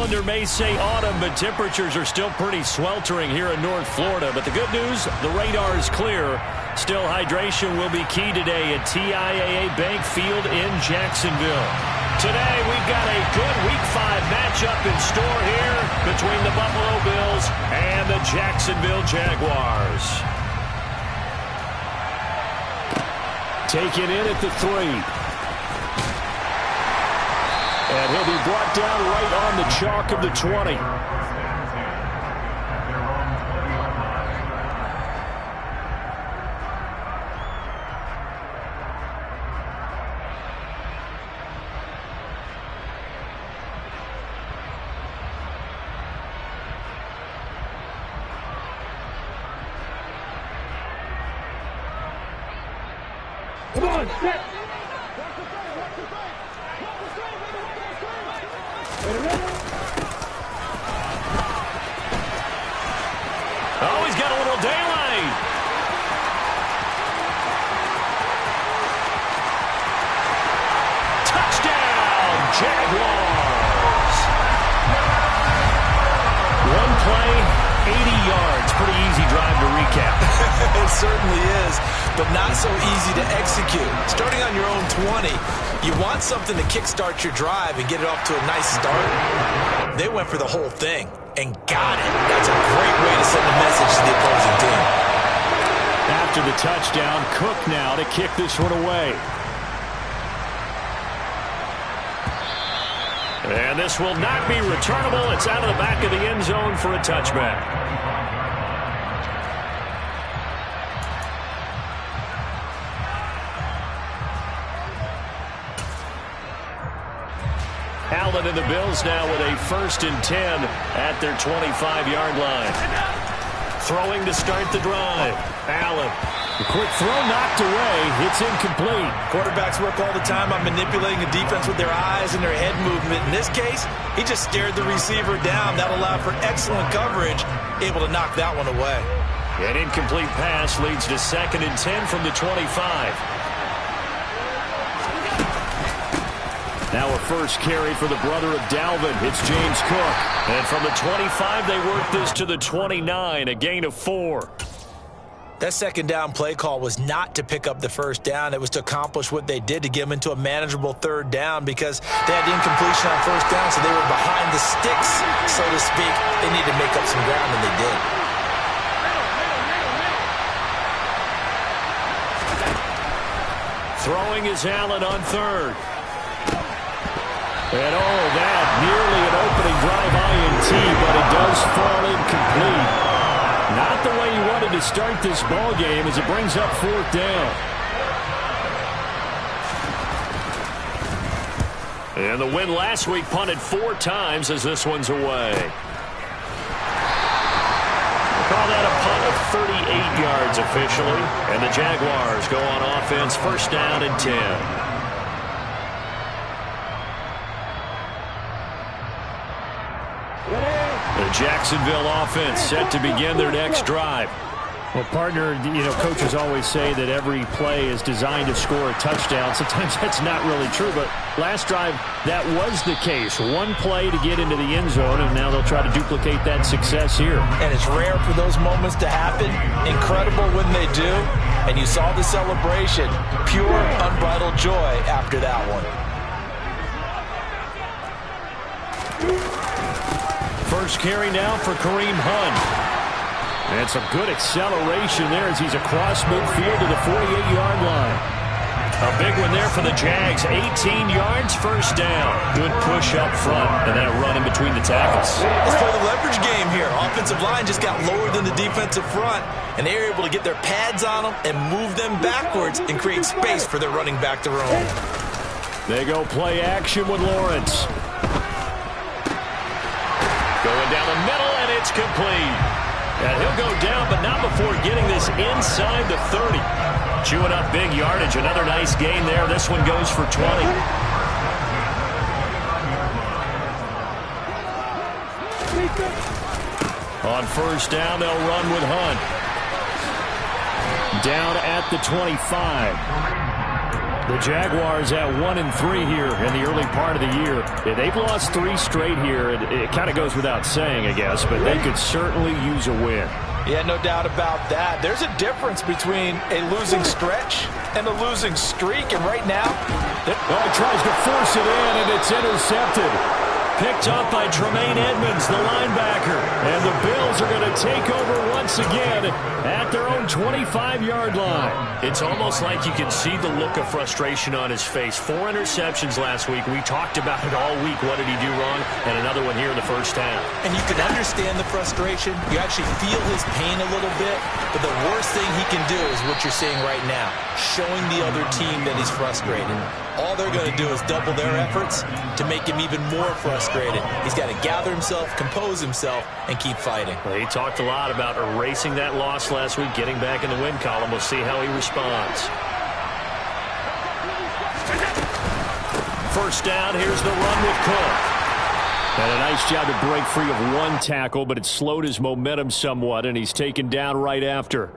calendar may say autumn, but temperatures are still pretty sweltering here in North Florida. But the good news, the radar is clear. Still, hydration will be key today at TIAA Bank Field in Jacksonville. Today, we've got a good Week 5 matchup in store here between the Buffalo Bills and the Jacksonville Jaguars. Taken in at the 3. And he'll be brought down right on the chalk of the 20. Come on, set. Oh, he's got a little daylight. Touchdown, Jaguars. One play, 80 yards. Pretty easy drive to recap. It certainly is, but not so easy to execute. Starting on your own 20, you want something to kickstart your drive and get it off to a nice start. They went for the whole thing and got it. That's a great way to send a message to the opposing team. After the touchdown, Cook now to kick this one away. And this will not be returnable. It's out of the back of the end zone for a touchback. Allen and the Bills now with a 1st and 10 at their 25-yard line. Throwing to start the drive. Allen. The quick throw knocked away. It's incomplete. Quarterbacks work all the time on manipulating the defense with their eyes and their head movement. In this case, he just stared the receiver down. That allowed for excellent coverage, able to knock that one away. An incomplete pass leads to 2nd and 10 from the 25. Now a first carry for the brother of Dalvin. It's James Cook. And from the 25, they work this to the 29, a gain of 4. That 2nd down play call was not to pick up the 1st down. It was to accomplish what they did, to get them into a manageable 3rd down, because they had incompletion on 1st down, so they were behind the sticks, so to speak. They needed to make up some ground, and they did. Throwing is Allen on 3rd. And oh, that nearly an opening drive INT, but it does fall incomplete. Not the way you wanted to start this ball game as it brings up 4th down. And the win last week punted 4 times as this one's away. We'll call that a punt of 38 yards officially. And the Jaguars go on offense, 1st down and 10. The Jacksonville offense set to begin their next drive. Well, partner, coaches always say that every play is designed to score a touchdown. Sometimes that's not really true, but last drive, that was the case. One play to get into the end zone, and now they'll try to duplicate that success here. And it's rare for those moments to happen. Incredible when they do. And you saw the celebration. Pure, unbridled joy after that one. First carry now for Kareem Hunt. And some good acceleration there as he's across midfield to the 48-yard line. A big one there for the Jags. 18 yards, 1st down. Good push up front, and then a run in between the tackles. Let's play the leverage game here. Offensive line just got lower than the defensive front, and they were able to get their pads on them and move them backwards and create space for their running back to roam. They go play action with Lawrence. Going down the middle, and it's complete. And he'll go down, but not before getting this inside the 30. Chewing up big yardage. Another nice gain there. This one goes for 20. On 1st down, they'll run with Hunt. Down at the 25. The Jaguars at 1-3 here in the early part of the year. Yeah, they've lost 3 straight here. It kind of goes without saying, I guess, but they could certainly use a win. Yeah, no doubt about that. There's a difference between a losing stretch and a losing streak, and right now... Well, he tries to force it in, and it's intercepted. Picked up by Tremaine Edmonds, the linebacker. And the Bills are going to take over once again at their own 25-yard line. It's almost like you can see the look of frustration on his face. 4 interceptions last week. We talked about it all week. What did he do wrong? And another one here in the first half. And you can understand the frustration. You actually feel his pain a little bit. But the worst thing he can do is what you're seeing right now, showing the other team that he's frustrated. All they're going to do is double their efforts to make him even more frustrated. He's got to gather himself, compose himself, and keep fighting. Well, he talked a lot about erasing that loss last week, getting back in the win column. We'll see how he responds. First down, here's the run with Cook. And a nice job to break free of 1 tackle, but it slowed his momentum somewhat, and he's taken down right after.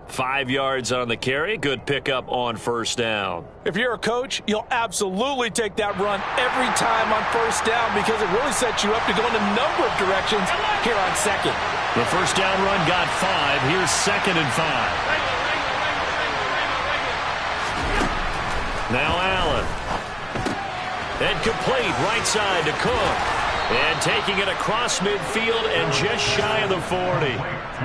5 yards on the carry. Good pickup on first down. If you're a coach, you'll absolutely take that run every time on first down because it really sets you up to go in a number of directions here on second. The first down run got 5. Here's 2nd and 5. Now Allen. And complete right side to Cook. And taking it across midfield and just shy of the 40.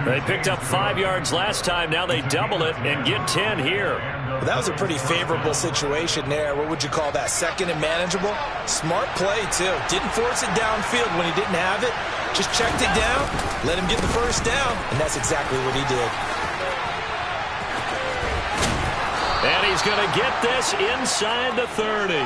They picked up 5 yards last time. Now they double it and get 10 here. Well, that was a pretty favorable situation there. What would you call that? Second and manageable? Smart play, too. Didn't force it downfield when he didn't have it. Just checked it down, let him get the first down, and that's exactly what he did. And he's going to get this inside the 30.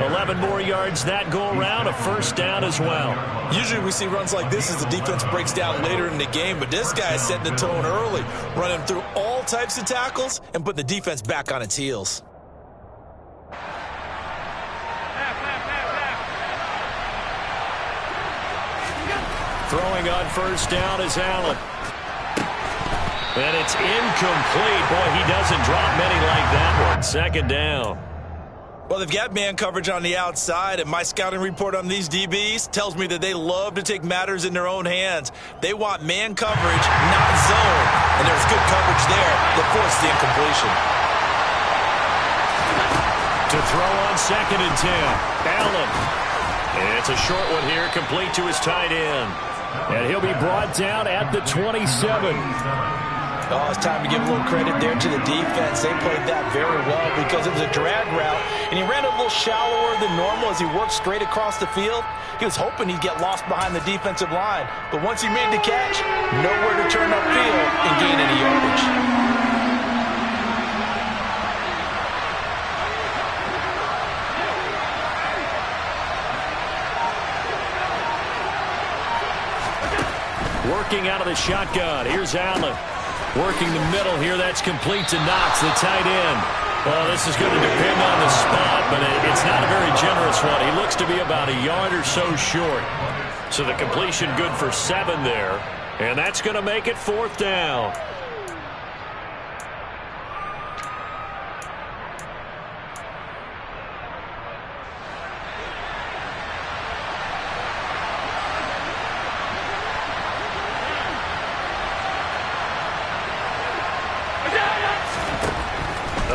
11 more yards that go around, a first down as well. Usually we see runs like this as the defense breaks down later in the game, but this guy is setting the tone early, running through all types of tackles and put the defense back on its heels. Throwing on first down is Allen. And it's incomplete. Boy, he doesn't drop many like that one. Second down. Well, they've got man coverage on the outside, and my scouting report on these DBs tells me that they love to take matters in their own hands. They want man coverage, not zone, and there's good coverage there that forced the incompletion. To throw on 2nd and 10, Allen. And it's a short one here, complete to his tight end. And he'll be brought down at the 27. Oh, it's time to give a little credit there to the defense. They played that very well because it was a drag route, and he ran a little shallower than normal as he worked straight across the field. He was hoping he'd get lost behind the defensive line, but once he made the catch, nowhere to turn upfield and gain any yardage. Working out of the shotgun. Here's Allen. Working the middle here. That's complete to Knox, the tight end. Well, this is going to depend on the spot, but it's not a very generous one. He looks to be about a yard or so short. So the completion good for 7 there. And that's going to make it 4th down.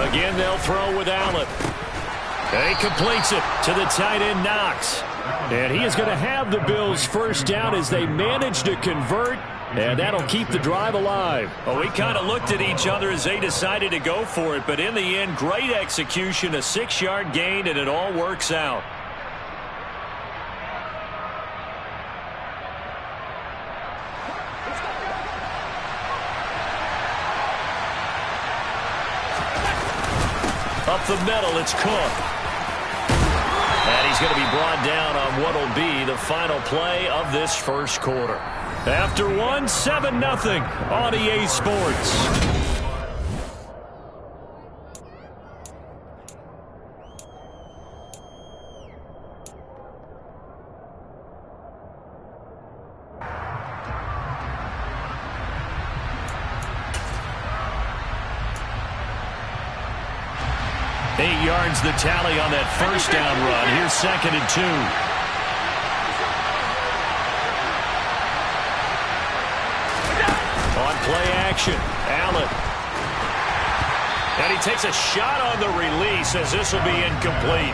Again, they'll throw with Allen. And he completes it to the tight end, Knox. And he is going to have the Bills first down as they manage to convert, and that'll keep the drive alive. Well, we kind of looked at each other as they decided to go for it, but in the end, great execution, a 6-yard gain, and it all works out. Up the middle, it's Cook. And he's going to be brought down on what will be the final play of this first quarter. After 1, 7-0 on EA Sports. 8 yards the tally on that first down run. Here's 2nd and 2. On play action, Allen. And he takes a shot on the release as this will be incomplete.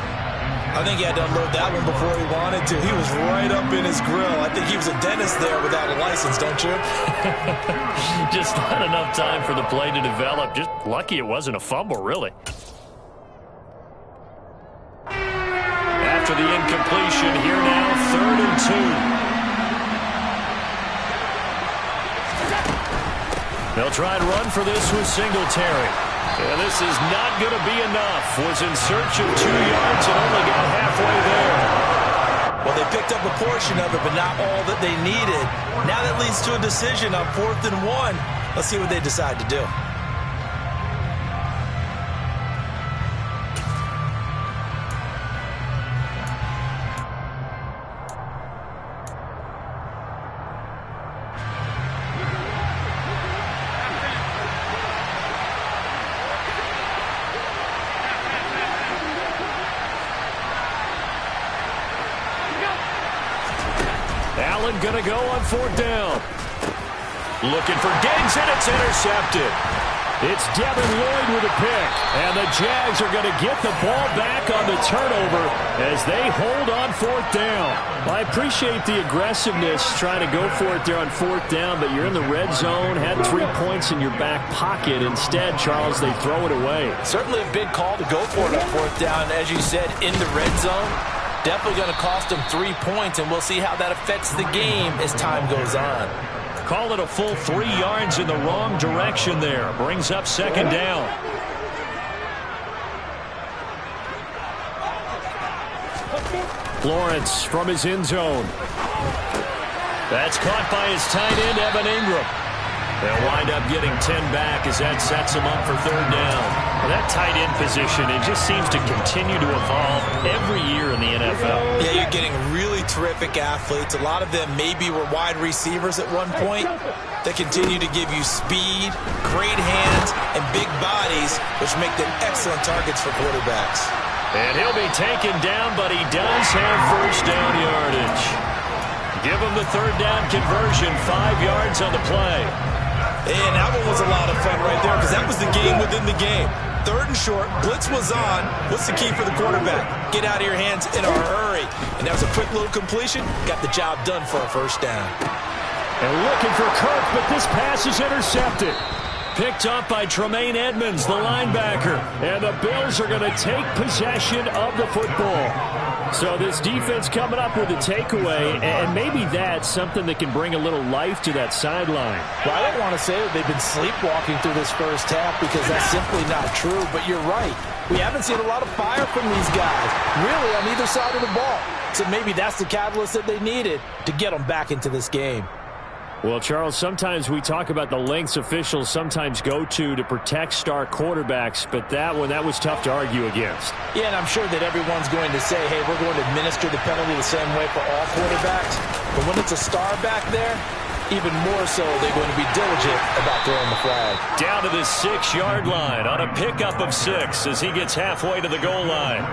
I think he had to unload that one before he wanted to. He was right up in his grill. I think he was a dentist there without a license, don't you? Just not enough time for the play to develop. Just lucky it wasn't a fumble, really. After the incompletion, here now, 3rd and 2. They'll try and run for this with Singletary. And this is not going to be enough. Was in search of 2 yards and only got halfway there. Well, they picked up a portion of it, but not all that they needed. Now that leads to a decision on 4th and 1. Let's see what they decide to do. Allen going to go on 4th down. Looking for Diggs, and it's intercepted. It's Devin Lloyd with a pick. And the Jags are going to get the ball back on the turnover as they hold on 4th down. I appreciate the aggressiveness trying to go for it there on 4th down, but you're in the red zone, had 3 points in your back pocket. Instead, Charles, they throw it away. Certainly a big call to go for it on 4th down. As you said, in the red zone. Definitely going to cost them 3 points, and we'll see how that affects the game as time goes on. Call it a full 3 yards in the wrong direction there. Brings up 2nd down. Lawrence from his end zone. That's caught by his tight end, Evan Ingram. They'll wind up getting 10 back as that sets them up for 3rd down. Well, that tight end position, it just seems to continue to evolve every year in the NFL. Yeah, you're getting really terrific athletes. A lot of them maybe were wide receivers at one point. They continue to give you speed, great hands, and big bodies, which make them excellent targets for quarterbacks. And he'll be taken down, but he does have 1st down yardage. Give him the 3rd down conversion, 5 yards on the play. And that one was a lot of fun right there because that was the game within the game. 3rd and short, blitz was on. What's the key for the quarterback? Get out of your hands in a hurry. And that was a quick little completion. Got the job done for a 1st down. And looking for Kirk, but this pass is intercepted. Picked up by Tremaine Edmonds, the linebacker. And the Bills are going to take possession of the football. So this defense coming up with a takeaway, and maybe that's something that can bring a little life to that sideline. Well, I don't want to say that they've been sleepwalking through this first half because that's simply not true, but you're right. We haven't seen a lot of fire from these guys, really, on either side of the ball. So maybe that's the catalyst that they needed to get them back into this game. Well, Charles, sometimes we talk about the lengths officials sometimes go to protect star quarterbacks, but that was tough to argue against. Yeah, and I'm sure that everyone's going to say, hey, we're going to administer the penalty the same way for all quarterbacks. But when it's a star back there, even more so, they're going to be diligent about throwing the flag. Down to the 6-yard line on a pickup of 6 as he gets halfway to the goal line.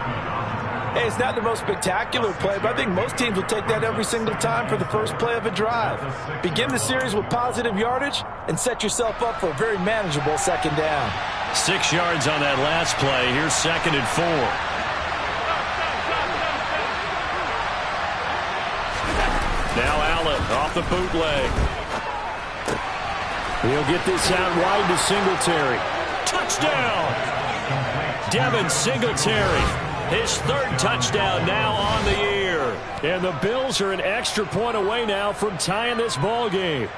Hey, it's not the most spectacular play, but I think most teams will take that every single time for the first play of a drive. Begin the series with positive yardage and set yourself up for a very manageable 2nd down. 6 yards on that last play. Here's 2nd and 4. Now Allen off the bootleg. He'll get this out wide to Singletary. Touchdown! Devin Singletary. His 3rd touchdown now on the year. And the Bills are an extra point away now from tying this ball game.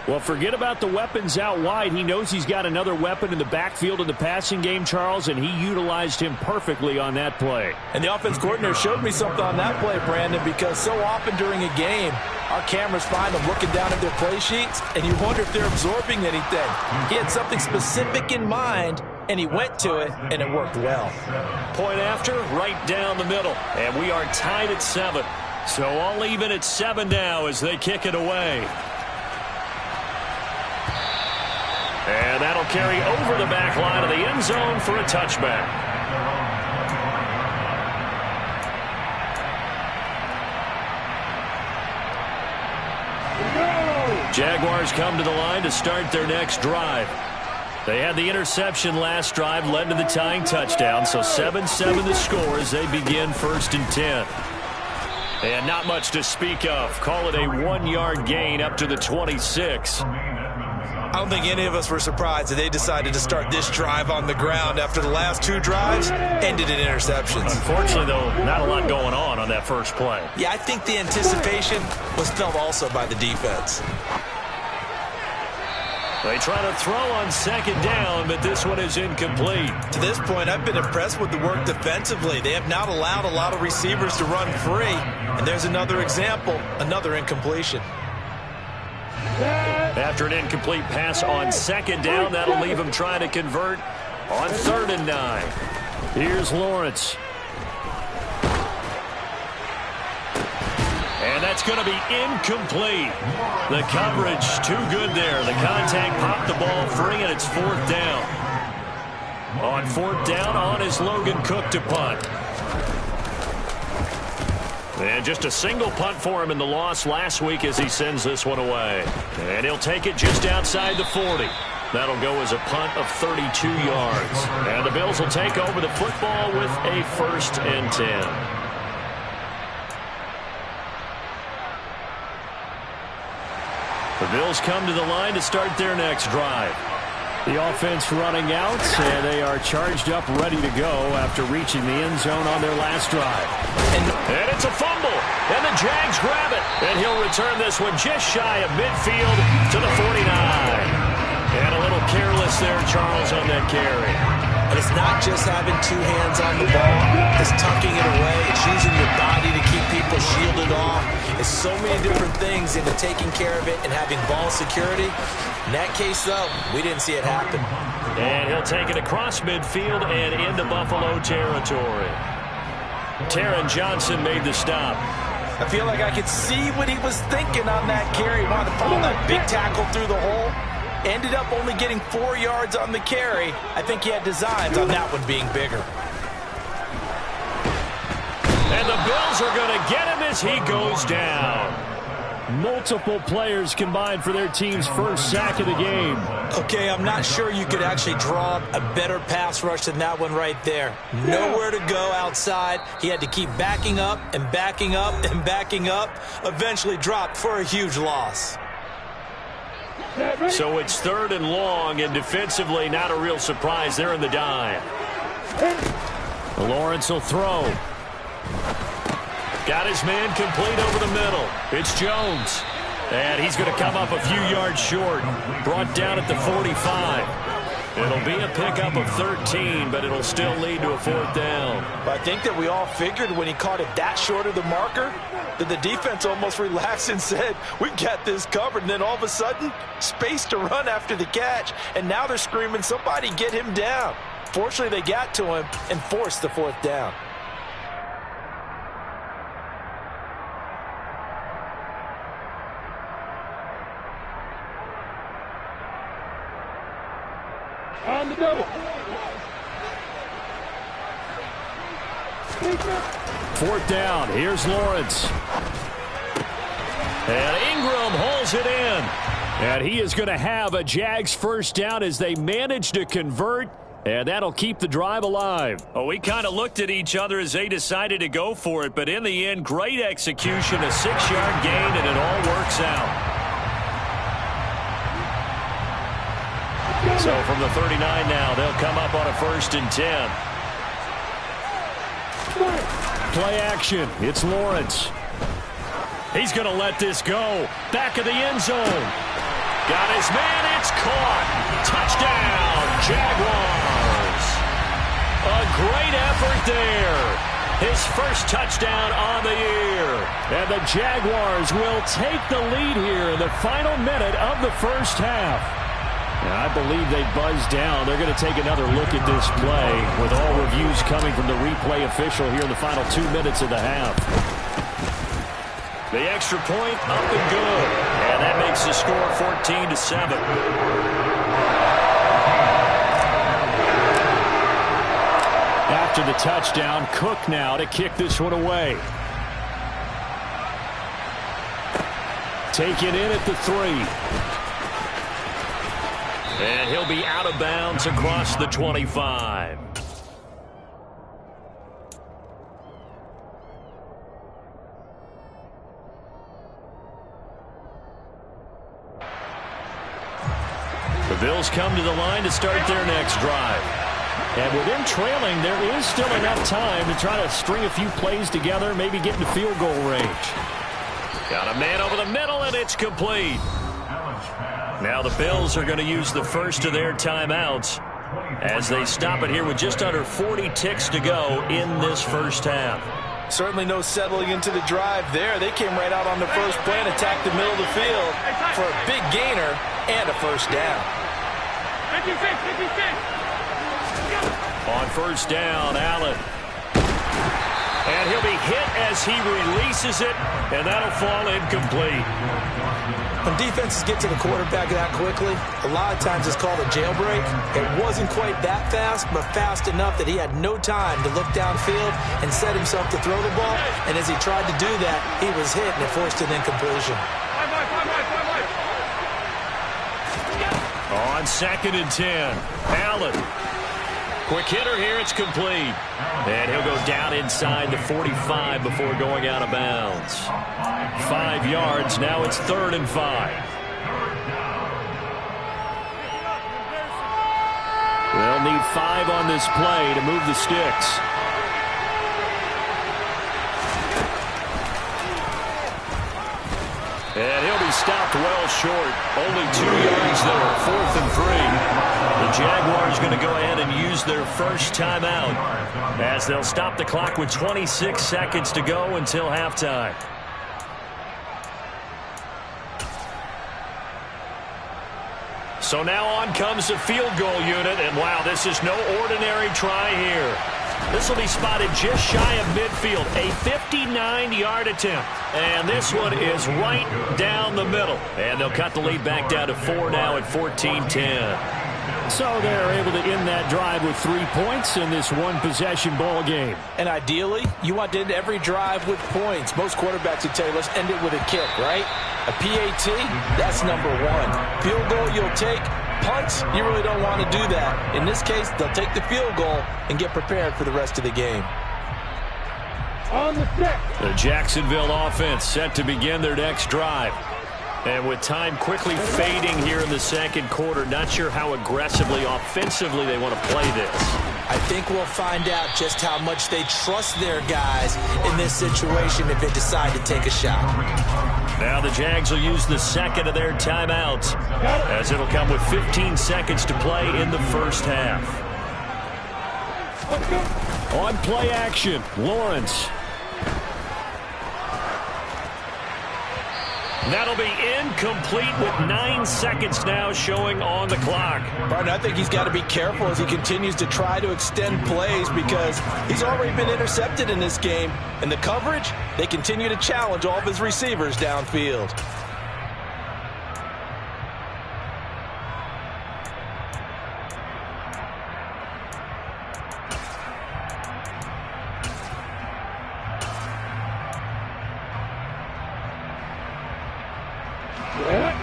Well, forget about the weapons out wide. He knows he's got another weapon in the backfield in the passing game, Charles, and he utilized him perfectly on that play. And the offense coordinator showed me something on that play, Brandon, because so often during a game, our cameras find them looking down at their play sheets, and you wonder if they're absorbing anything. He had something specific in mind, and he went to it, and it worked well. Point after, right down the middle. And we are tied at 7. So all even at 7 now as they kick it away. And that'll carry over the back line of the end zone for a touchback. Jaguars come to the line to start their next drive. They had the interception last drive, led to the tying touchdown, so 7-7 the score as they begin 1st and 10. And not much to speak of. Call it a 1-yard gain up to the 26. I don't think any of us were surprised that they decided to start this drive on the ground after the last 2 drives ended in interceptions. Unfortunately, though, not a lot going on that first play. Yeah, I think the anticipation was felt also by the defense. They try to throw on 2nd down, but this one is incomplete. To this point, I've been impressed with the work defensively. They have not allowed a lot of receivers to run free. And there's another example, another incompletion. After an incomplete pass on 2nd down, that'll leave him trying to convert on 3rd and 9. Here's Lawrence. And that's going to be incomplete. The coverage too good there. The contact popped the ball free, and it's 4th down. On 4th down, on is Logan Cook to punt. And just a single punt for him in the loss last week as he sends this one away. And he'll take it just outside the 40. That'll go as a punt of 32 yards. And the Bills will take over the football with a 1st and 10. The Bills come to the line to start their next drive. The offense running out, and they are charged up, ready to go after reaching the end zone on their last drive. And it's a fumble, and the Jags grab it. And he'll return this one just shy of midfield to the 49. And a little careless there, Charles, on that carry. And it's not just having 2 hands on the ball. It's tucking it away. It's using your body to keep people shielded off. It's so many different things into taking care of it and having ball security. In that case, though, we didn't see it happen. And he'll take it across midfield and into Buffalo territory. Taron Johnson made the stop. I feel like I could see what he was thinking on that carry. He wanted to follow that big tackle through the hole. Ended up only getting 4 yards on the carry. I think he had designs on that one being bigger. And the Bills are going to get him as he goes down. Multiple players combined for their team's first sack of the game. Okay, I'm not sure you could actually draw a better pass rush than that one right there. Nowhere to go outside. He had to keep backing up and backing up and backing up. Eventually dropped for a huge loss. So it's 3rd and long, and defensively not a real surprise. They're in the dime. Lawrence will throw. Got his man complete over the middle. It's Jones. And he's going to come up a few yards short. Brought down at the 45. It'll be a pickup of 13, but it'll still lead to a 4th down. But I think that we all figured when he caught it that short of the marker that the defense almost relaxed and said, we got this covered. And then all of a sudden, space to run after the catch. And now they're screaming, somebody get him down. Fortunately, they got to him and forced the 4th down. On the double. 4th down. Here's Lawrence. And Ingram holds it in. And he is going to have a Jags 1st down as they manage to convert. And that'll keep the drive alive. Oh, we kind of looked at each other as they decided to go for it. But in the end, great execution, a 6-yard gain, and it all works out. So from the 39 now, they'll come up on a 1st and 10. Play action. It's Lawrence. He's going to let this go. Back of the end zone. Got his man. It's caught. Touchdown, Jaguars. A great effort there. His first touchdown on the year. And the Jaguars will take the lead here in the final minute of the first half. And I believe they buzzed down. They're going to take another look at this play with all reviews coming from the replay official here in the final 2 minutes of the half. The extra point up and good. And that makes the score 14-7. after the touchdown. Cook now to kick this one away. Taken in at the 3. And he'll be out of bounds across the 25. The Bills come to the line to start their next drive. And with them trailing, there is still enough time to try to string a few plays together, maybe get into field goal range. Got a man over the middle, and it's complete. Now the Bills are going to use the first of their timeouts as they stop it here with just under 40 ticks to go in this first half. Certainly no settling into the drive there. They came right out on the first play and attacked the middle of the field for a big gainer and a first down. On first down, Allen. And he'll be hit as he releases it, and that'll fall incomplete. When defenses get to the quarterback that quickly, a lot of times it's called a jailbreak. It wasn't quite that fast, but fast enough that he had no time to look downfield and set himself to throw the ball. And as he tried to do that, he was hit, and it forced an incompletion. On 2nd and 10, Allen. Quick hitter here, it's complete. And he'll go down inside the 45 before going out of bounds. 5 yards, now it's 3rd and 5. They'll need 5 on this play to move the sticks. And he'll be stopped well short. Only 2 yards there, 4th and 3. The Jaguars going to go ahead and use their first timeout as they'll stop the clock with 26 seconds to go until halftime. So now on comes the field goal unit, and wow, this is no ordinary try here. This will be spotted just shy of midfield, a 59-yard attempt. And this one is right down the middle. And they'll cut the lead back down to 4 now at 14-10. So they're able to end that drive with 3 points in this one-possession ball game. And ideally, you want to end every drive with points. Most quarterbacks would tell you, let's end it with a kick, right? A PAT, that's number 1. Field goal you'll take. Punts, you really don't want to do that. In this case, they'll take the field goal and get prepared for the rest of the game. On the set. The Jacksonville offense set to begin their next drive. And with time quickly fading here in the second quarter, not sure how aggressively, offensively they want to play this. I think we'll find out just how much they trust their guys in this situation if they decide to take a shot. Now the Jags will use the second of their timeouts as it'll come with 15 seconds to play in the first half. On play action, Lawrence. That'll be incomplete with 9 seconds now showing on the clock. Barton, I think he's got to be careful as he continues to try to extend plays because he's already been intercepted in this game. And the coverage, they continue to challenge all of his receivers downfield.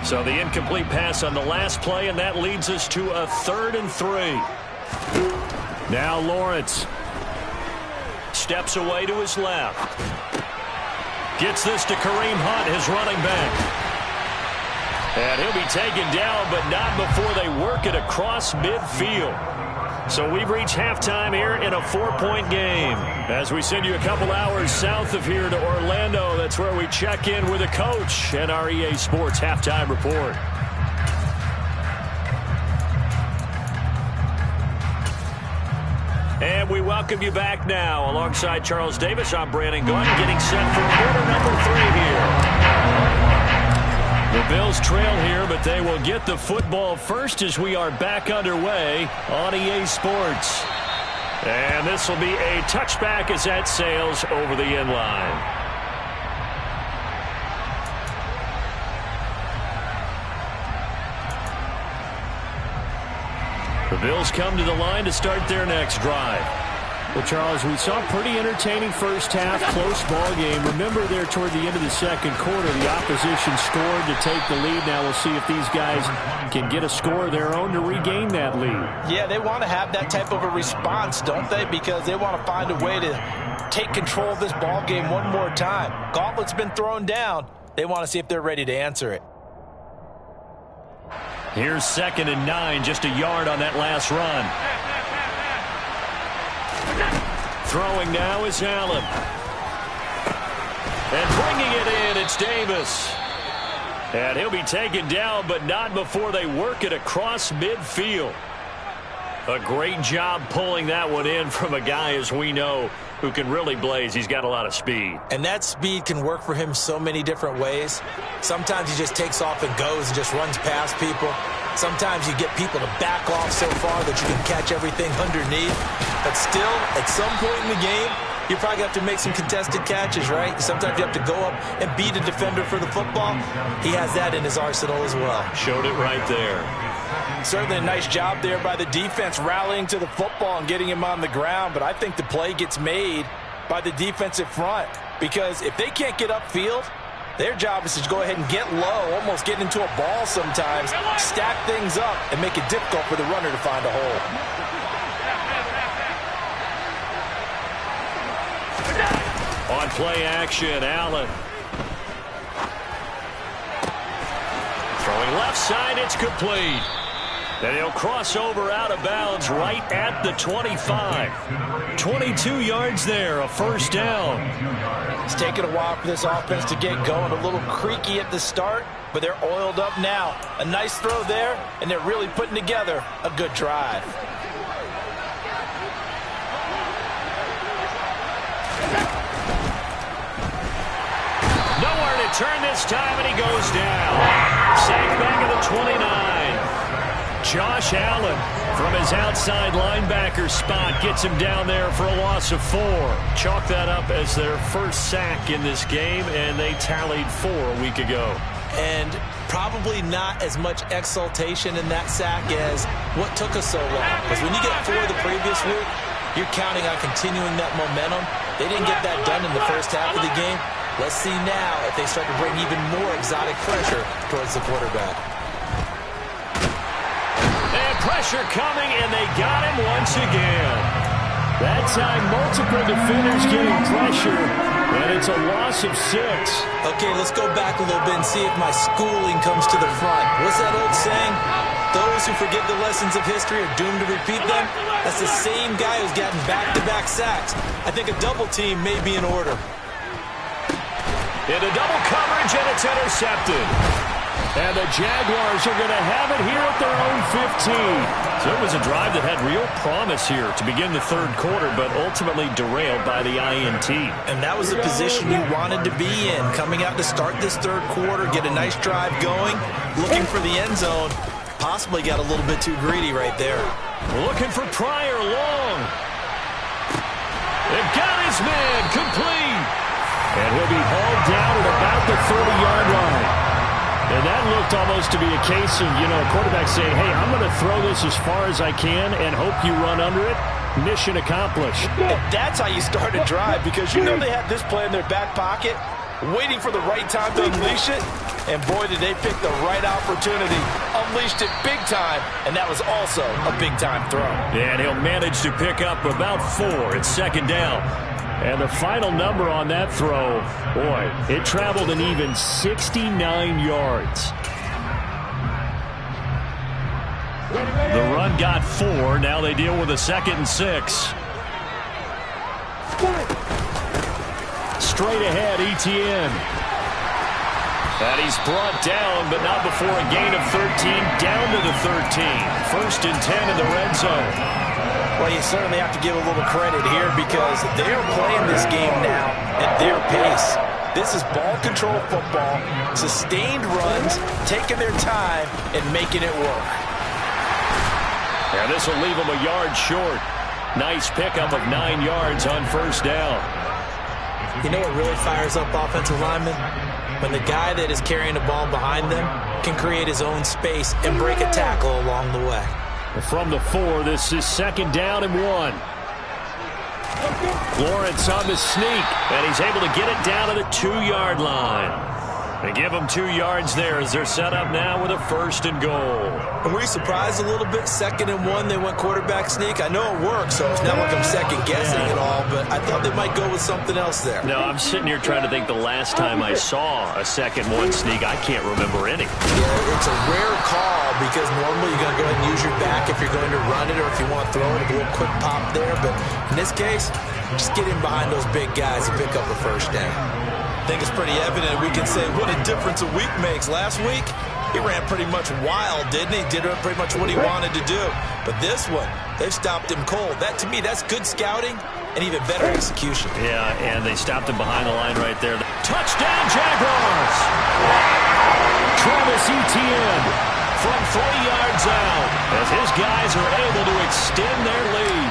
So the incomplete pass on the last play, and that leads us to a 3rd and 3. Now Lawrence steps away to his left. Gets this to Kareem Hunt, his running back. And he'll be taken down, but not before they work it across midfield. So we've reached halftime here in a 4-point game. As we send you a couple hours south of here to Orlando, that's where we check in with a coach and our EA Sports halftime report. And we welcome you back now. Alongside Charles Davis, I'm Brandon Gunn, getting set for quarter number 3 here. The Bills trail here, but they will get the football first as we are back underway on EA Sports. And this will be a touchback as that sails over the end line. The Bills come to the line to start their next drive. Well, Charles, we saw a pretty entertaining first half, close ball game. Remember there toward the end of the second quarter, the opposition scored to take the lead. Now we'll see if these guys can get a score of their own to regain that lead. Yeah, they want to have that type of a response, don't they? Because they want to find a way to take control of this ball game one more time. Gauntlet's been thrown down. They want to see if they're ready to answer it. Here's 2nd and 9, just a yard on that last run. Throwing now is Allen. And bringing it in, it's Davis. And he'll be taken down, but not before they work it across midfield. A great job pulling that one in from a guy, as we know, who can really blaze. He's got a lot of speed. And that speed can work for him so many different ways. Sometimes he just takes off and goes and just runs past people. Sometimes you get people to back off so far that you can catch everything underneath. But still, at some point in the game, you probably have to make some contested catches, right? Sometimes you have to go up and beat a defender for the football. He has that in his arsenal as well. Showed it right there. Certainly a nice job there by the defense rallying to the football and getting him on the ground. But I think the play gets made by the defensive front, because if they can't get upfield, their job is to go ahead and get low, almost get into a ball sometimes, stack things up, and make it difficult for the runner to find a hole. On play action, Allen. Throwing left side, it's complete. And he'll cross over out of bounds right at the 25. 22 yards there, a first down. It's taken a while for this offense to get going. A little creaky at the start, but they're oiled up now. A nice throw there, and they're really putting together a good drive. Nowhere to turn this time, and he goes down. Sacked back at the 29. Josh Allen from his outside linebacker spot gets him down there for a loss of 4. Chalk that up as their first sack in this game, and they tallied 4 a week ago. And probably not as much exultation in that sack as what took us so long. Because when you get 4 the previous week, you're counting on continuing that momentum. They didn't get that done in the first half of the game. Let's see now if they start to bring even more exotic pressure towards the quarterback. And pressure coming, and they got him once again. That time, multiple defenders getting pressure, and it's a loss of 6. Okay, let's go back a little bit and see if my schooling comes to the front. What's that old saying? Those who forget the lessons of history are doomed to repeat them. That's the same guy who's gotten back-to-back sacks. I think a double team may be in order. Into double coverage, and it's intercepted. And the Jaguars are going to have it here at their own 15. So it was a drive that had real promise here to begin the third quarter, but ultimately derailed by the INT. And that was the position you wanted to be in, coming out to start this third quarter, get a nice drive going, looking for the end zone. Possibly got a little bit too greedy right there. Looking for Pryor long. They've got his man complete. And he'll be hauled down at about the 30-yard line. And that looked almost to be a case of, a quarterback saying, hey, I'm going to throw this as far as I can and hope you run under it. Mission accomplished. And that's how you start a drive, because you know they had this play in their back pocket, waiting for the right time to unleash it. And boy, did they pick the right opportunity. Unleashed it big time, and that was also a big-time throw. And he'll manage to pick up about 4. It's second down. And the final number on that throw, boy, it traveled an even 69 yards. The run got 4. Now they deal with a 2nd and 6. Straight ahead, Etienne. And he's brought down, but not before a gain of 13, down to the 13. 1st and 10 in the red zone. Well, you certainly have to give a little credit here, because they're playing this game now at their pace. This is ball control football, sustained runs, taking their time, and making it work. And this will leave them a yard short. Nice pickup of 9 yards on first down. You know what really fires up offensive linemen? When the guy that is carrying the ball behind them can create his own space and break a tackle along the way. From the 4, this is 2nd down and 1. Lawrence on the sneak, and he's able to get it down to the 2-yard line. They give them 2 yards there as they're set up now with a 1st and goal. And were you surprised a little bit? 2nd and 1, they went quarterback sneak. I know it works, so it's not like I'm second-guessing at all, but I thought they might go with something else there. No, I'm sitting here trying to think the last time I saw a 2nd-1 sneak. I can't remember any. Yeah, it's a rare call because normally you're going to go ahead and use your back if you're going to run it or if you want to throw it, a little quick pop there. But in this case, just get in behind those big guys and pick up a 1st down. I think it's pretty evident we can say what a difference a week makes. Last week, he ran pretty much wild, didn't he? Did pretty much what he wanted to do. But this one, they've stopped him cold. That, to me, that's good scouting and even better execution. Yeah, and they stopped him behind the line right there. Touchdown, Jaguars! Travis Etienne from 3 yards out as his guys are able to extend their lead.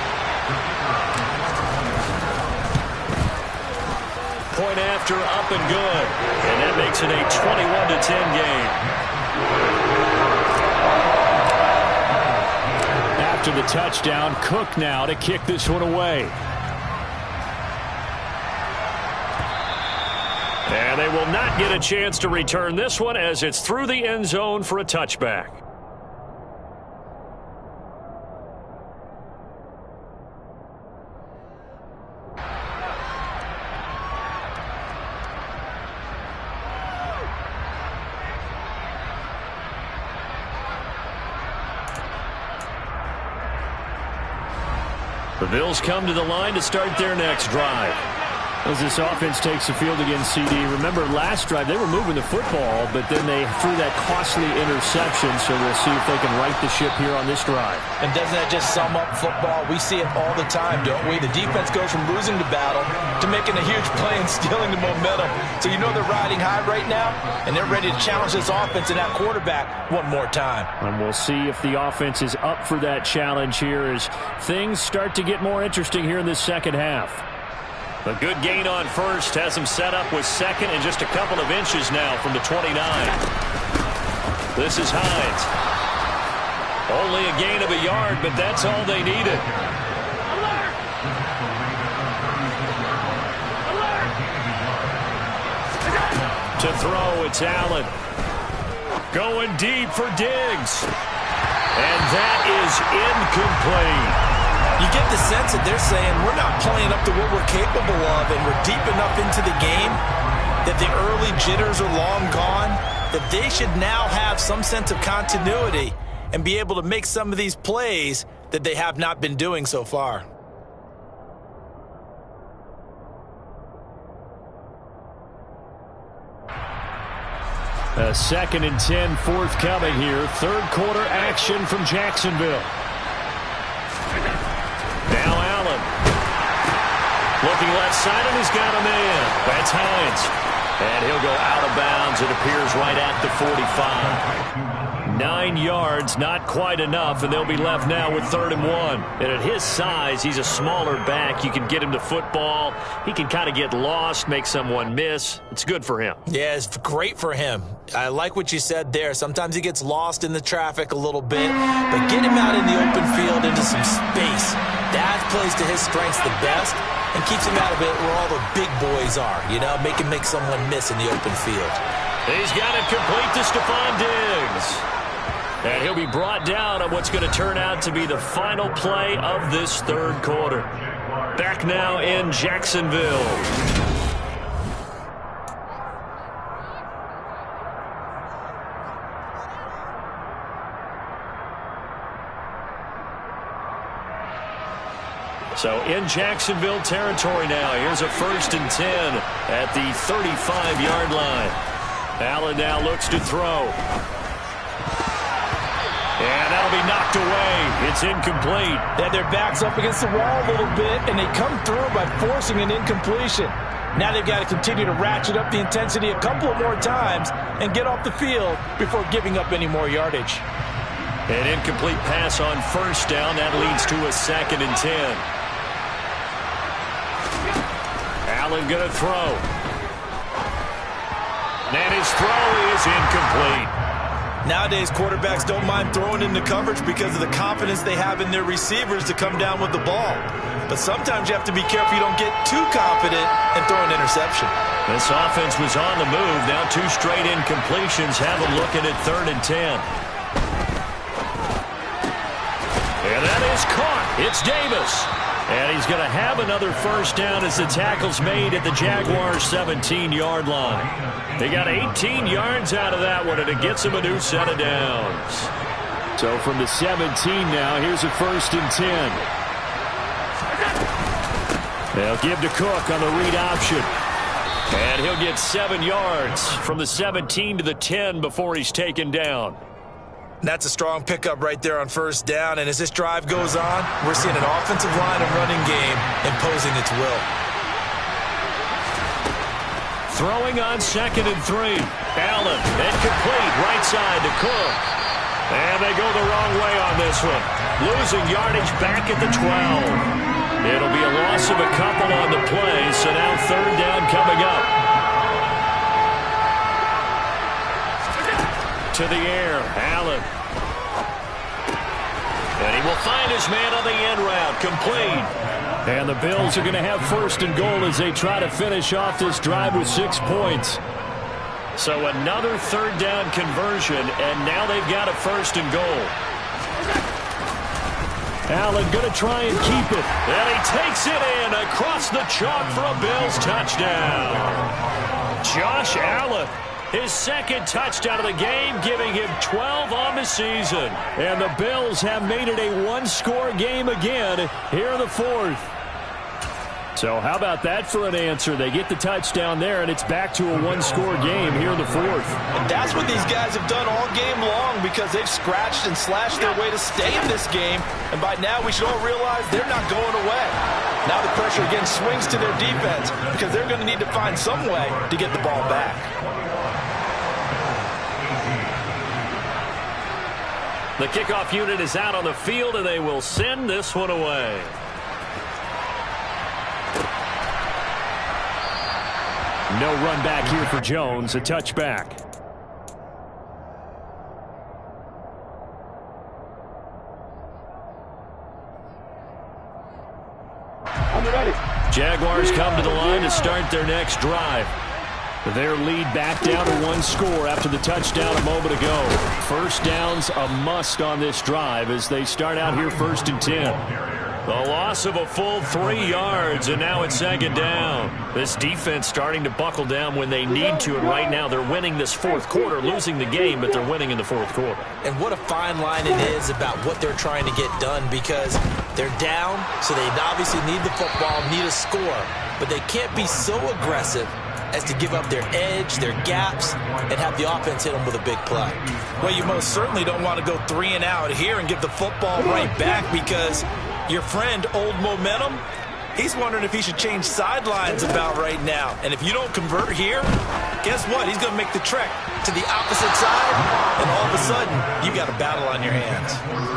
Point after, up and good. And that makes it a 21-10 game. After the touchdown, Cook now to kick this one away. And they will not get a chance to return this one as it's through the end zone for a touchback. The Bills come to the line to start their next drive. As this offense takes the field against CD, remember last drive they were moving the football, but then they threw that costly interception, so we'll see if they can right the ship here on this drive. And doesn't that just sum up football? We see it all the time, don't we? The defense goes from losing the battle to making a huge play and stealing the momentum. So you know they're riding high right now, and they're ready to challenge this offense and that quarterback one more time. And we'll see if the offense is up for that challenge here as things start to get more interesting here in this second half. A good gain on 1st has him set up with 2nd and just a couple of inches now from the 29. This is Hines. Only a gain of a yard, but that's all they needed. To throw, it's Allen. Going deep for Diggs. And that is incomplete. You get the sense that they're saying we're not playing up to what we're capable of, and we're deep enough into the game that the early jitters are long gone, that they should now have some sense of continuity and be able to make some of these plays that they have not been doing so far. A 2nd and 10 forthcoming here. 3rd quarter action from Jacksonville. Now Allen. Looking left side, and he's got a man. That's Hines. And he'll go out of bounds, it appears, right at the 45. 9 yards, not quite enough, and they'll be left now with 3rd and 1. And at his size, he's a smaller back. You can get him to football. He can kind of get lost, make someone miss. It's good for him. Yeah, it's great for him. I like what you said there. Sometimes he gets lost in the traffic a little bit, but get him out in the open field into some space. That plays to his strengths the best and keeps him out of it where all the big boys are, you know, make someone miss in the open field. He's got it complete to Stephon Diggs. And he'll be brought down on what's going to turn out to be the final play of this 3rd quarter. Back now in Jacksonville. So in Jacksonville territory now. Here's a 1st and 10 at the 35-yard line. Allen now looks to throw. And that'll be knocked away. It's incomplete. They had their backs up against the wall a little bit, and they come through by forcing an incompletion. Now they've got to continue to ratchet up the intensity a couple of more times and get off the field before giving up any more yardage. An incomplete pass on 1st down. That leads to a 2nd and 10. Allen going to throw. And his throw is incomplete. Nowadays, quarterbacks don't mind throwing into coverage because of the confidence they have in their receivers to come down with the ball. But sometimes you have to be careful you don't get too confident and throw an interception. This offense was on the move. Now 2 straight incompletions have them looking at 3rd and 10. And that is caught. It's Davis. And he's going to have another first down as the tackle's made at the Jaguars' 17-yard line. They got 18 yards out of that one, and it gets them a new set of downs. So from the 17 now, here's a 1st and 10. They'll give to Cook on the read option. And he'll get 7 yards from the 17 to the 10 before he's taken down. That's a strong pickup right there on 1st down. And as this drive goes on, we're seeing an offensive line and running game imposing its will. Throwing on 2nd and 3. Allen, incomplete, right side to Cook. And they go the wrong way on this one. Losing yardage back at the 12. It'll be a loss of a couple on the play, so now 3rd down coming up. To the air, Allen. And he will find his man on the end route, complete. And the Bills are going to have 1st and goal as they try to finish off this drive with 6 points. So another 3rd down conversion, and now they've got a 1st and goal. Allen going to try and keep it. And he takes it in across the chalk for a Bills touchdown. Josh Allen, his 2nd touchdown of the game, giving him 12 on the season. And the Bills have made it a 1-score game again here in the 4th. So how about that for an answer? They get the touchdown there, and it's back to a 1-score game here in the 4th. And that's what these guys have done all game long because they've scratched and slashed their way to stay in this game. And by now we should all realize they're not going away. Now the pressure again swings to their defense because they're going to need to find some way to get the ball back. The kickoff unit is out on the field, and they will send this one away. No run back here for Jones, a touchback. Jaguars come to the line to start their next drive. Their lead back down to 1 score after the touchdown a moment ago. 1st down's a must on this drive as they start out here 1st and 10. A loss of a full 3 yards, and now it's 2nd down. This defense starting to buckle down when they need to, and right now they're winning this 4th quarter, losing the game, but they're winning in the 4th quarter. And what a fine line it is about what they're trying to get done because they're down, so they obviously need the football, need a score, but they can't be so aggressive as to give up their edge, their gaps, and have the offense hit them with a big play. Well, you most certainly don't want to go 3 and out here and give the football right back because your friend, Old Momentum, he's wondering if he should change sidelines about right now. And if you don't convert here, guess what? He's going to make the trek to the opposite side, and all of a sudden, you got a battle on your hands.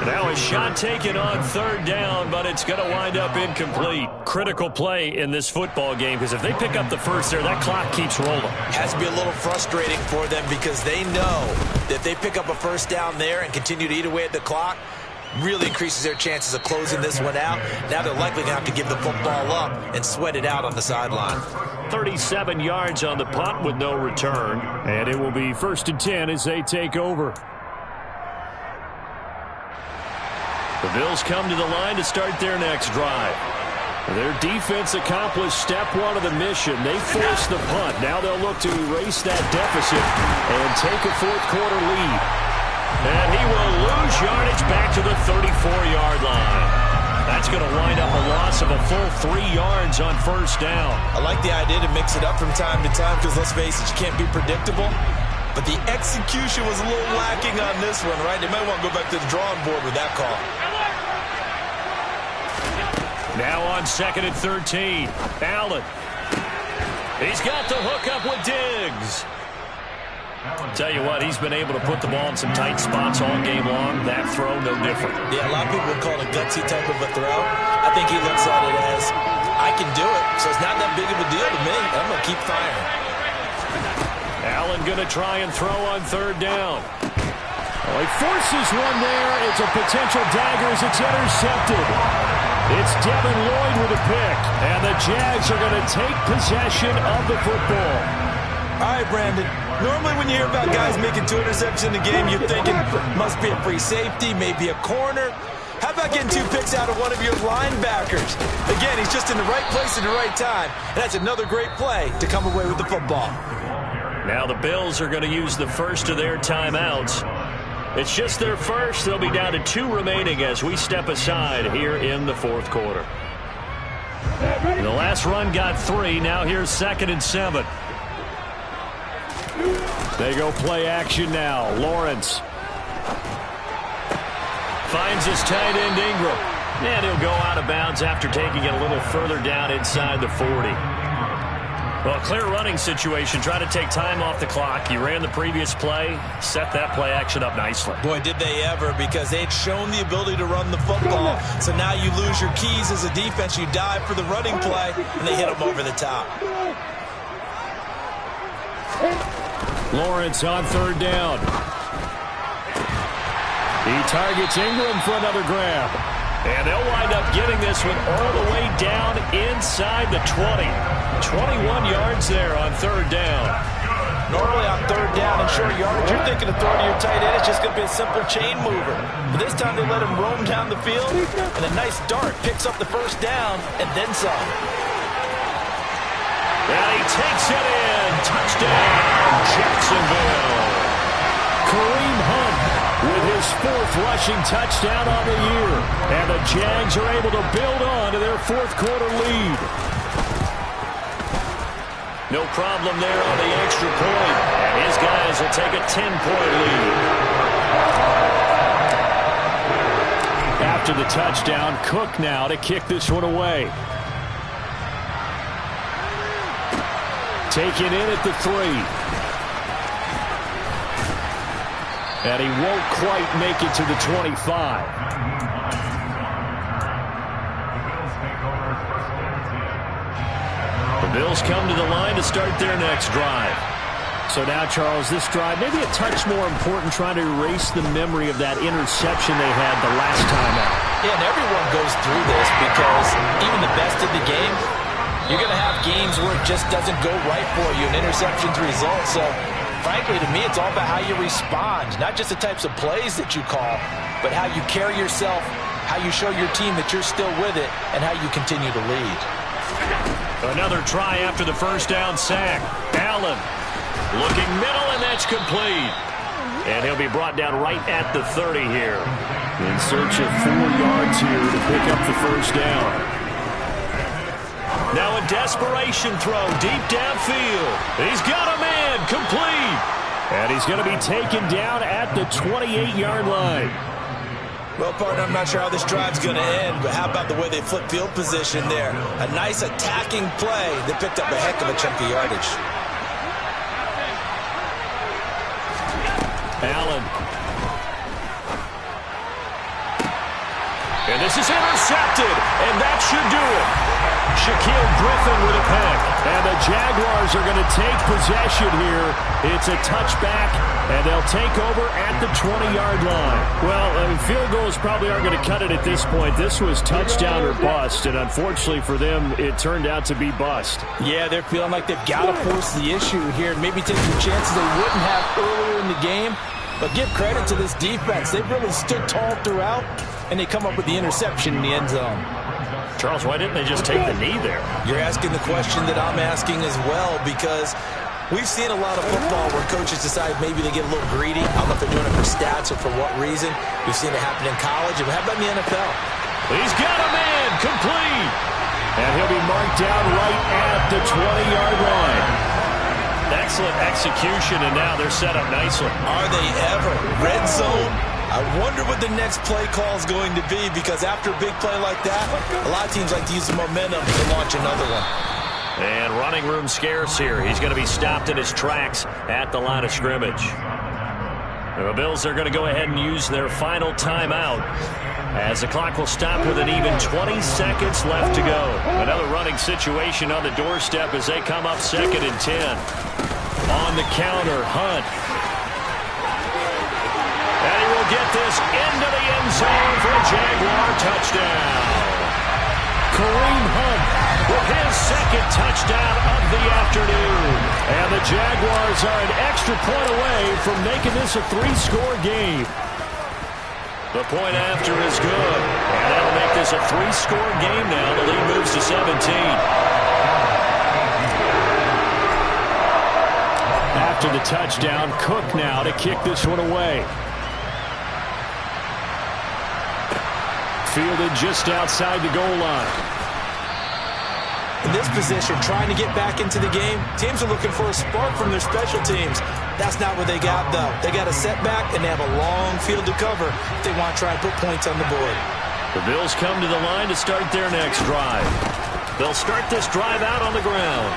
Now a shot taken on 3rd down, but it's going to wind up incomplete. Critical play in this football game because if they pick up the first there, that clock keeps rolling. Has to be a little frustrating for them because they know that if they pick up a 1st down there and continue to eat away at the clock, really increases their chances of closing this one out. Now they're likely going to have to give the football up and sweat it out on the sideline. 37 yards on the punt with no return. And it will be 1st and 10 as they take over. The Bills come to the line to start their next drive. Their defense accomplished step 1 of the mission. They forced the punt. Now they'll look to erase that deficit and take a 4th quarter lead. And he will lose yardage back to the 34-yard line. That's going to wind up a loss of a full 3 yards on 1st down. I like the idea to mix it up from time to time because, let's face it, you can't be predictable. But the execution was a little lacking on this one, right? They might want to go back to the drawing board with that call. Now on 2nd and 13. Allen. He's got the hookup with Diggs. Tell you what, he's been able to put the ball in some tight spots all game long. That throw, no different. Yeah, a lot of people would call it a gutsy type of a throw. I think he looks at it as, I can do it, so it's not that big of a deal to me. I'm going to keep firing. Allen going to try and throw on 3rd down. Well, he forces one there. It's a potential dagger as it's intercepted. It's Devin Lloyd with a pick, and the Jags are going to take possession of the football. All right, Brandon. Normally when you hear about guys making 2 interceptions in a game, you're thinking must be a free safety, maybe a corner. How about getting 2 picks out of one of your linebackers? Again, he's just in the right place at the right time. And that's another great play to come away with the football. Now the Bills are going to use the first of their timeouts. It's just their first. They'll be down to 2 remaining as we step aside here in the fourth quarter. The last run got 3. Now here's 2nd and 7. They go play action now. Lawrence finds his tight end Ingram. And he'll go out of bounds after taking it a little further down inside the 40. Well, clear running situation. Trying to take time off the clock. He ran the previous play, set that play action up nicely. Boy, did they ever, because they'd shown the ability to run the football. So now you lose your keys as a defense. You dive for the running play, and they hit them over the top. Lawrence on 3rd down. He targets Ingram for another grab. And they'll wind up getting this one all the way down inside the 20. 21 yards there on 3rd down. Normally on 3rd down and short yardage, you're thinking of throwing to your tight end. It's just going to be a simple chain mover. But this time they let him roam down the field, and a nice dart picks up the 1st down and then some. And he takes it in. Touchdown, Jacksonville. Kareem Hunt with his 4th rushing touchdown on the year. And the Jags are able to build on to their 4th quarter lead. No problem there on the extra point. And his guys will take a 10-point lead. After the touchdown, Cook now to kick this one away. Taken in at the 3. And he won't quite make it to the 25. The Bills come to the line to start their next drive. So now, Charles, this drive, maybe a touch more important, trying to erase the memory of that interception they had the last time out. Yeah, and everyone goes through this because even the best of the game, you're going to have games where it just doesn't go right for you, and interceptions result. So, frankly, to me, it's all about how you respond, not just the types of plays that you call, but how you carry yourself, how you show your team that you're still with it, and how you continue to lead. Another try after the 1st down sack. Allen looking middle, and that's complete. And he'll be brought down right at the 30 here. In search of 4 yards here to pick up the 1st down. Now a desperation throw deep downfield. He's got a man, complete. And he's going to be taken down at the 28-yard line. Well, partner, I'm not sure how this drive's going to end, but how about the way they flip field position there? A nice attacking play that picked up a heck of a chunk of yardage. Allen. And this is intercepted, and that should do it. Shaquille Griffin with a pick. And the Jaguars are going to take possession here. It's a touchback, and they'll take over at the 20-yard line. Well, field goals probably aren't going to cut it at this point. This was touchdown or bust, and unfortunately for them, it turned out to be bust. Yeah, they're feeling like they've got to force the issue here and maybe take some chances they wouldn't have earlier in the game. But give credit to this defense. They've really stood tall throughout, and they come up with the interception in the end zone. Charles, why didn't they just take the knee there? You're asking the question that I'm asking as well, because we've seen a lot of football where coaches decide maybe they get a little greedy. I don't know if they're doing it for stats or for what reason. We've seen it happen in college. And how about in the NFL? He's got a man, complete. And he'll be marked down right at the 20-yard line. Excellent execution, and now they're set up nicely. Are they ever? Red zone? I wonder what the next play call is going to be, because after a big play like that, a lot of teams like to use the momentum to launch another one. And running room scarce here. He's going to be stopped in his tracks at the line of scrimmage. The Bills are going to go ahead and use their final timeout as the clock will stop with an even 20 seconds left to go. Another running situation on the doorstep as they come up 2nd and 10. On the counter, Hunt. And he get this into the end zone for a Jaguar touchdown. Kareem Hunt with his second touchdown of the afternoon. And the Jaguars are an extra point away from making this a 3-score game. The point after is good. And that'll make this a 3-score game now. The lead moves to 17. After the touchdown, Cook now to kick this one away. Fielded just outside the goal line. In this position, trying to get back into the game, teams are looking for a spark from their special teams. That's not what they got, though. They got a setback, and they have a long field to cover if they want to try and put points on the board. The Bills come to the line to start their next drive. They'll start this drive out on the ground.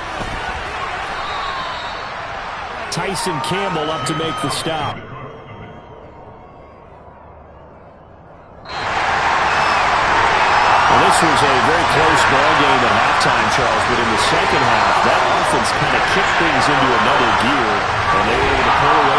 Tyson Campbell up to make the stop. This was a very close ball game at halftime, Charles, but in the second half, that offense kind of kicked things into another gear, and they were able to pull away